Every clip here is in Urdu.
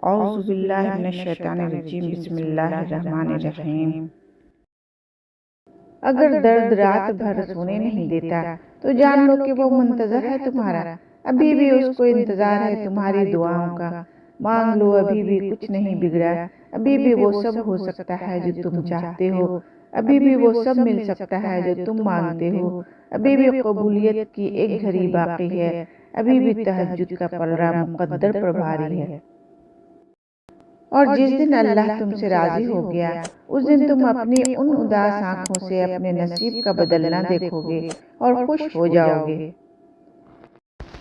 اعوذ باللہ من الشیطان الرجیم، بسم اللہ الرحمن الرحیم۔ اگر درد رات بھر سونے نہیں دیتا تو جان لو کہ وہ منتظر ہے تمہارا، ابھی بھی اس کو انتظار ہے تمہاری دعاؤں کا۔ مانگ لو، ابھی بھی کچھ نہیں بگڑا، ابھی بھی وہ سب ہو سکتا ہے جو تم چاہتے ہو، ابھی بھی وہ سب مل سکتا ہے جو تم مانگتے ہو، ابھی بھی قبولیت کی ایک گھڑی باقی ہے، ابھی بھی تہجد کا پلڑا مقدر پر بھاری ہے۔ اور جس دن اللہ تم سے راضی ہو گیا، اس دن تم اپنی ان اداس آنکھوں سے اپنے نصیب کا بدلنا دیکھو گے اور خوش ہو جاؤ گے۔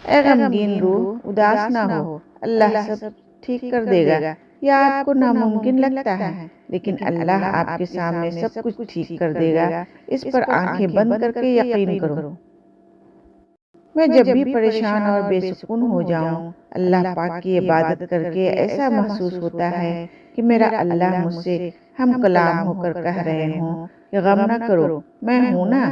اے غمگین روح، اداس نہ ہو، اللہ سب ٹھیک کر دے گا۔ یہ آپ کو ناممکن لگتا ہے، لیکن اللہ آپ کے سامنے سب کچھ ٹھیک کر دے گا، اس پر آنکھیں بند کر کے یقین کرو۔ میں جب بھی پریشان اور بے سکون ہو جاؤں، اللہ پاک کی عبادت کر کے ایسا محسوس ہوتا ہے کہ میرا اللہ مجھ سے ہم کلام ہو کر کہہ رہے ہوں کہ غم نہ کرو، میں ہوں نا۔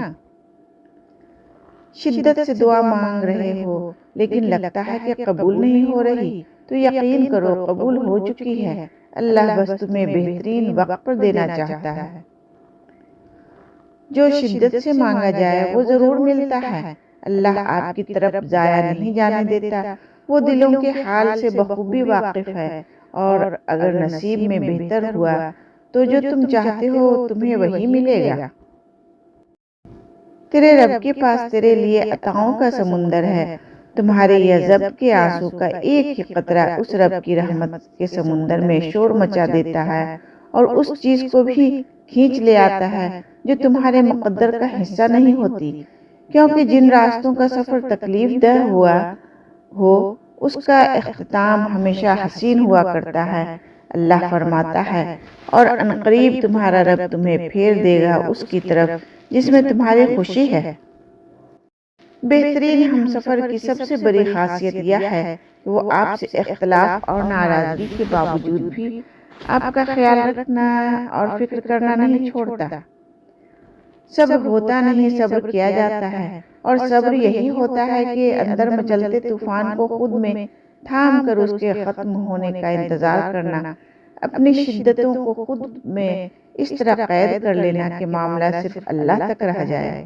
شدت سے دعا مانگ رہے ہو لیکن لگتا ہے کہ قبول نہیں ہو رہی، تو یقین کرو قبول ہو چکی ہے۔ اللہ بس تمہیں بہترین وقت پر دینا چاہتا ہے۔ جو شدت سے مانگا جائے وہ ضرور ملتا ہے۔ اللہ آپ کی طرف ضائع نہیں جانے دیتا، وہ دلوں کے حال سے بخوبی واقف ہے، اور اگر نصیب میں بہتر ہوا تو جو تم چاہتے ہو تمہیں وہی ملے گا۔ تیرے رب کے پاس تیرے لیے عطاؤں کا سمندر ہے، تمہارے یذب کے آنسو کا ایک ہی قطرہ اس رب کی رحمت کے سمندر میں شور مچا دیتا ہے، اور اس چیز کو بھی کھینچ لے آتا ہے جو تمہارے مقدر کا حصہ نہیں ہوتی، کیونکہ جن راستوں کا سفر تکلیف دہ ہوا ہو اس کا اختتام ہمیشہ حسین ہوا کرتا ہے۔ اللہ فرماتا ہے، اور عنقریب تمہارا رب تمہیں پھیر دے گا اس کی طرف جس میں تمہاری خوشی ہے۔ بہترین ہم سفر کی سب سے بڑی خاصیت یہ ہے کہ وہ آپ سے اختلاف اور ناراضگی کے باوجود بھی آپ کا خیال رکھنا اور فکر کرنا نہیں چھوڑتا۔ صبر ہوتا نہیں، صبر کیا جاتا ہے، اور صبر یہی ہوتا ہے کہ اندر مچلتے طوفان کو خود میں تھام کر اس کے ختم ہونے کا انتظار کرنا، اپنی شدتوں کو خود میں اس طرح قید کر لینا کہ معاملہ صرف اللہ تک رہ جائے۔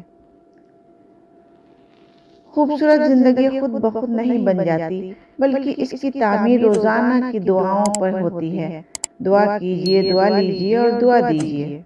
خوبصورت زندگی خود بخود نہیں بن جاتی، بلکہ اس کی تعمیر روزانہ کی دعاؤں پر ہوتی ہے۔ دعا کیجیے، دعا لیجیے اور دعا دیجیے۔